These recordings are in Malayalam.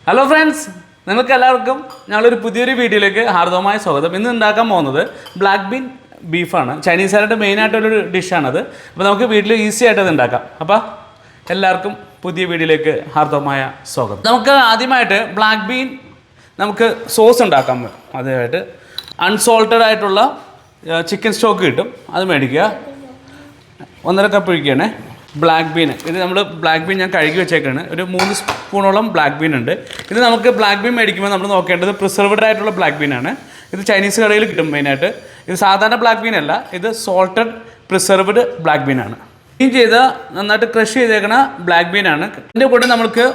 ഹലോ ഫ്രണ്ട്സ്, നിങ്ങൾക്ക് എല്ലാവർക്കും ഞങ്ങളൊരു പുതിയൊരു വീഡിയോയിലേക്ക് ഹാർദവമായ സ്വാഗതം. ഇന്ന് ഉണ്ടാക്കാൻ പോകുന്നത് ബ്ലാക്ക് ബീൻ ബീഫാണ്. ചൈനീസുകാരുടെ മെയിനായിട്ടൊരു ഡിഷാണത്. അപ്പോൾ നമുക്ക് വീട്ടിൽ ഈസി ആയിട്ട് അത് ഉണ്ടാക്കാം. അപ്പോൾ എല്ലാവർക്കും പുതിയ വീഡിയോയിലേക്ക് ഹാർദവമായ സ്വാഗതം. നമുക്ക് ആദ്യമായിട്ട് ബ്ലാക്ക് ബീൻ നമുക്ക് സോസ് ഉണ്ടാക്കാം. ആദ്യമായിട്ട് അൺസോൾട്ടഡ് ആയിട്ടുള്ള ചിക്കൻ സ്റ്റോക്ക് കിട്ടും, അത് മേടിക്കുക. 1.5 കപ്പ് ഒഴിക്കുകയാണേ. ബ്ലാക്ക് ബീൻ, ഇത് നമ്മൾ ബ്ലാക്ക് ബീൻ ഞാൻ കഴുകി വെച്ചേക്കാണ്. ഒരു 3 സ്പൂണോളം ബ്ലാക്ക് ബീൻ ഉണ്ട്. ഇത് നമുക്ക് ബ്ലാക്ക് ബീൻ മേടിക്കുമ്പോൾ നമ്മൾ നോക്കേണ്ടത് പ്രിസർവ്ഡ് ആയിട്ടുള്ള ബ്ലാക്ക് ബീനാണ്. ഇത് ചൈനീസ് കടയിൽ കിട്ടും മെയിനായിട്ട്. ഇത് സാധാരണ ബ്ലാക്ക് ബീൻ അല്ല, ഇത് സോൾട്ടഡ് പ്രിസർവ്ഡ് ബ്ലാക്ക് ബീനാണ്. ക്ലീൻ ചെയ്ത് നന്നായിട്ട് ക്രഷ് ചെയ്തേക്കണ ബ്ലാക്ക് ബീനാണ്. ഇതിൻ്റെ കൂടെ നമുക്ക്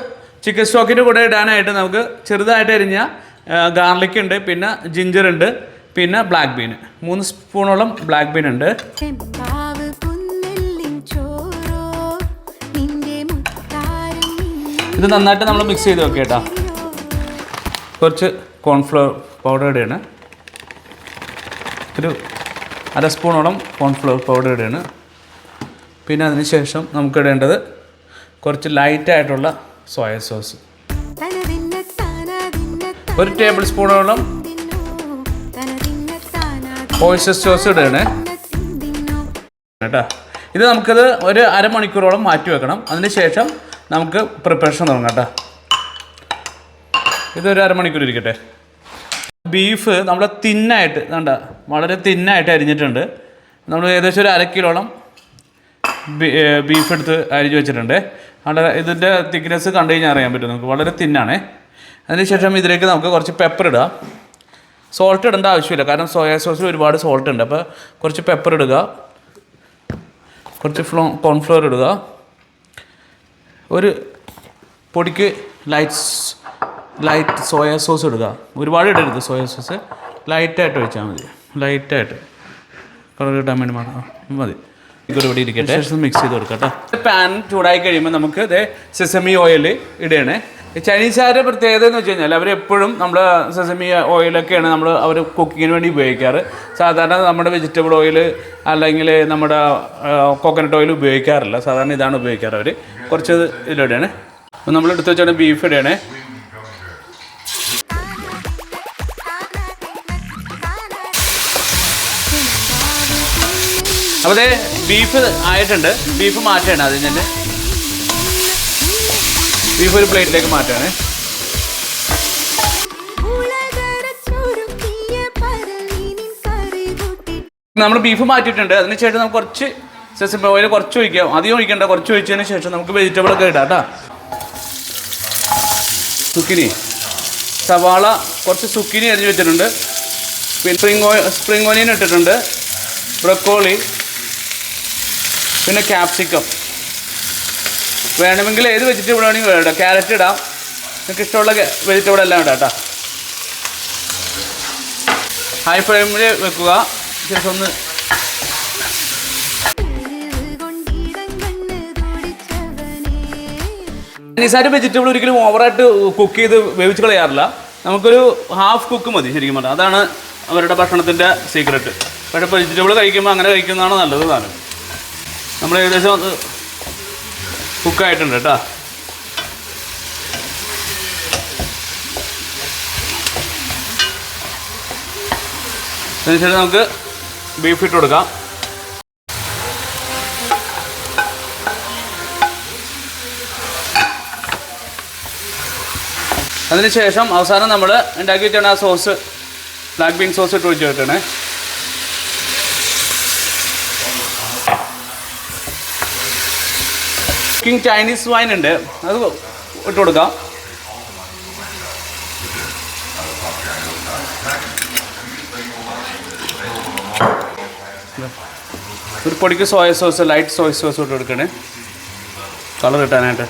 ചിക്കൻ സ്റ്റോക്കിൻ്റെ കൂടെ ഇടാനായിട്ട് നമുക്ക് ചെറുതായിട്ട് അരിഞ്ഞ ഗാർലിക് ഉണ്ട്, പിന്നെ ജിഞ്ചർ ഉണ്ട്, പിന്നെ ബ്ലാക്ക് ബീൻ 3 സ്പൂണോളം ബ്ലാക്ക് ബീൻ ഉണ്ട്. ഇത് നന്നായിട്ട് നമ്മൾ മിക്സ് ചെയ്ത് വെക്കുക കേട്ടോ. കുറച്ച് കോൺഫ്ലവർ പൗഡർ ഇടുകയാണ്, ഒരു 1/2 സ്പൂണോളം കോൺഫ്ലവർ പൗഡർ ഇടുകയാണ്. പിന്നെ അതിന് ശേഷം നമുക്ക് ഇടേണ്ടത് കുറച്ച് ലൈറ്റായിട്ടുള്ള സോയ സോസ്, 1 ടേബിൾ സ്പൂണോളം ഓയിസ്റ്റർ സോസ് ഇടുകയാണ് കേട്ടോ. ഇത് നമുക്കത് ഒരു അരമണിക്കൂറോളം മാറ്റി വെക്കണം. അതിന് ശേഷം നമുക്ക് പ്രിപ്പറേഷൻ തുടങ്ങാം കേട്ടോ. ഇതൊരു അരമണിക്കൂർ ഇരിക്കട്ടെ. ബീഫ് നമ്മൾ തിന്നായിട്ട് വേണ്ട, വളരെ തിന്നായിട്ട് അരിഞ്ഞിട്ടുണ്ട്. നമ്മൾ ഏകദേശം ഒരു 1/2 കിലോളം ബീഫ് എടുത്ത് അരിഞ്ഞ് വെച്ചിട്ടുണ്ട്. വളരെ ഇതിൻ്റെ തിക്നെസ് കണ്ടു കഴിഞ്ഞാൽ അറിയാൻ പറ്റും നമുക്ക്, വളരെ തിന്നാണേ. അതിനുശേഷം ഇതിലേക്ക് നമുക്ക് കുറച്ച് പെപ്പർ ഇടുക. സോൾട്ട് ഇടേണ്ട ആവശ്യമില്ല, കാരണം സോയാ സോസിൽ ഒരുപാട് സോൾട്ട് ഉണ്ട്. അപ്പോൾ കുറച്ച് പെപ്പർ ഇടുക, കുറച്ച് കോൺഫ്ലവർ ഇടുക, ഒരു പൊടിക്ക് ലൈറ്റ് സോയാ സോസ് ഇടുക. ഒരുപാട് ഇടരുത് സോയാ സോസ്, ലൈറ്റായിട്ട് ഒഴിച്ചാൽ മതി. ലൈറ്റായിട്ട് കളർ കിട്ടാൻ വേണ്ടി മാത്രം മതി. ഇതൊരു ഇവിടെ ഇരിക്കട്ടെ. ശേഷം മിക്സ് ചെയ്ത് കൊടുക്കാം കേട്ടോ. പാൻ ചൂടായി കഴിയുമ്പോൾ നമുക്ക് ഇതേ സെസമി ഓയിൽ ഇടുകയാണ്. ചൈനീസുകാരുടെ പ്രത്യേകത എന്ന് വെച്ച് കഴിഞ്ഞാൽ അവരെപ്പോഴും നമ്മൾ സെസമി ഓയിലൊക്കെയാണ് അവർ കുക്കിങ്ങിന് വേണ്ടി ഉപയോഗിക്കാറ്. സാധാരണ നമ്മുടെ വെജിറ്റബിൾ ഓയിൽ അല്ലെങ്കിൽ നമ്മുടെ കോക്കനട്ട് ഓയിൽ ഉപയോഗിക്കാറില്ല. സാധാരണ ഇതാണ് ഉപയോഗിക്കാറ് അവർ. കുറച്ച് ഇതിലിടുകയാണ്. അപ്പോൾ നമ്മൾ എടുത്ത് വെച്ചാണ് ബീഫ് ഇടുകയാണ്. അപ്പോൾ അതേ ബീഫ് ആയിട്ടുണ്ട്. ബീഫ് മാറ്റുകയാണ്. അതിന് തന്നെ ബീഫ് ഒരു പ്ലേറ്റിലേക്ക് മാറ്റുകയാണ്. നമ്മൾ ബീഫ് മാറ്റിയിട്ടുണ്ട്. അതിന് ശേഷം നമുക്ക് കുറച്ച് സെസമി ഓയിൽ കുറച്ച് ഒഴിക്കാം. അധികം ഒഴിക്കേണ്ട, കുറച്ച് ഒഴിച്ചതിന് ശേഷം നമുക്ക് വെജിറ്റബിളൊക്കെ ഇടാം കേട്ടോ. സുക്കിനി, സവാള, കുറച്ച് സുക്കിനി അരിഞ്ഞ് വെച്ചിട്ടുണ്ട്. പിന്നെ സ്പ്രിംഗ് ഓനിയൻ ഇട്ടിട്ടുണ്ട്, ബ്രൊക്കോളി, പിന്നെ ക്യാപ്സിക്കം. വേണമെങ്കിൽ ഏത് വെജിറ്റബിൾ വേണമെങ്കിൽ ഇടാം. ക്യാരറ്റ് ഇടാം, നിങ്ങൾക്ക് ഇഷ്ടമുള്ള വെജിറ്റബിൾ എല്ലാം ഇടാം കേട്ടോ. ഹൈ ഫ്ലെയിമിൽ വെക്കുക. ശേഷം ഒന്ന് ചൈനീസായിട്ട് വെജിറ്റബിൾ ഒരിക്കലും ഓവറായിട്ട് കുക്ക് ചെയ്ത് വേവിച്ച് കളയാറില്ല. നമുക്കൊരു ഹാഫ് കുക്ക് മതി ശരിക്കും പറഞ്ഞാൽ. അതാണ് അവരുടെ ഭക്ഷണത്തിൻ്റെ സീക്രട്ട്. പക്ഷേ വെജിറ്റബിൾ കഴിക്കുമ്പോൾ അങ്ങനെ കഴിക്കുന്നതാണ് നല്ലത്. താനും നമ്മൾ ഏകദേശം കുക്കായിട്ടുണ്ട് കേട്ടോ. അതിനുശേഷം നമുക്ക് ബീഫ് ഇട്ട് കൊടുക്കാം. അതിനുശേഷം അവസാനം നമ്മൾ ഉണ്ടാക്കി വെച്ചാണ് ആ സോസ്, ബ്ലാക്ക് ബീൻ സോസ് ഇട്ട് ഒഴിച്ച് വെക്കണേ. കുക്കിംഗ് ചൈനീസ് വൈൻ ഉണ്ട്, അത് ഇട്ട് കൊടുക്കാം. ഒരു പൊടിക്ക് soya sauce, light soya sauce ഇട്ട് കൊടുക്കണേ കളർ കിട്ടാനായിട്ട്.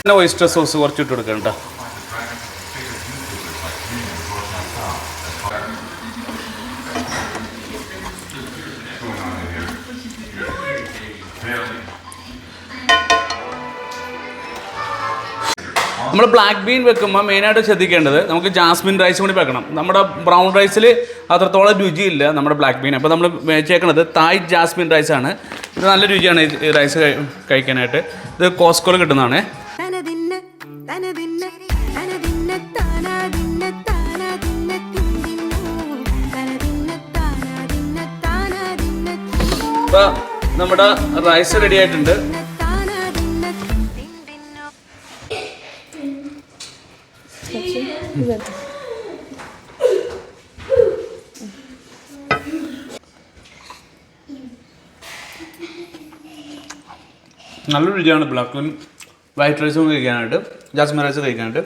പിന്നെ ഓയിസ്റ്റർ സോസ് കുറച്ച് ഇട്ട് കൊടുക്കണം കേട്ടോ. നമ്മൾ ബ്ലാക്ക് ബീൻ വെക്കുമ്പോൾ മെയിനായിട്ട് ശ്രദ്ധിക്കേണ്ടത് നമുക്ക് ജാസ്മിൻ റൈസ് കൂടി വെക്കണം. നമ്മുടെ ബ്രൗൺ റൈസിൽ അത്രത്തോളം രുചിയില്ല നമ്മുടെ ബ്ലാക്ക് ബീൻ. അപ്പോൾ നമ്മൾ വെച്ചേക്കുന്നത് തായ് ജാസ്മിൻ റൈസാണ്. ഇത് നല്ല രുചിയാണ് ഈ റൈസ് കഴിക്കാനായിട്ട്. ഇത് കോസ്കോയിൽ കിട്ടുന്നതാണ്. ഇപ്പൊ നമ്മുടെ റൈസ് റെഡി ആയിട്ടുണ്ട്. നല്ല രുചിയാണ് ബ്ലാക്ക് ബീൻ വൈറ്റ് റൈസും കഴിക്കാനായിട്ട്, ജാസ്മിൻ റൈസ് കഴിക്കാനായിട്ട്.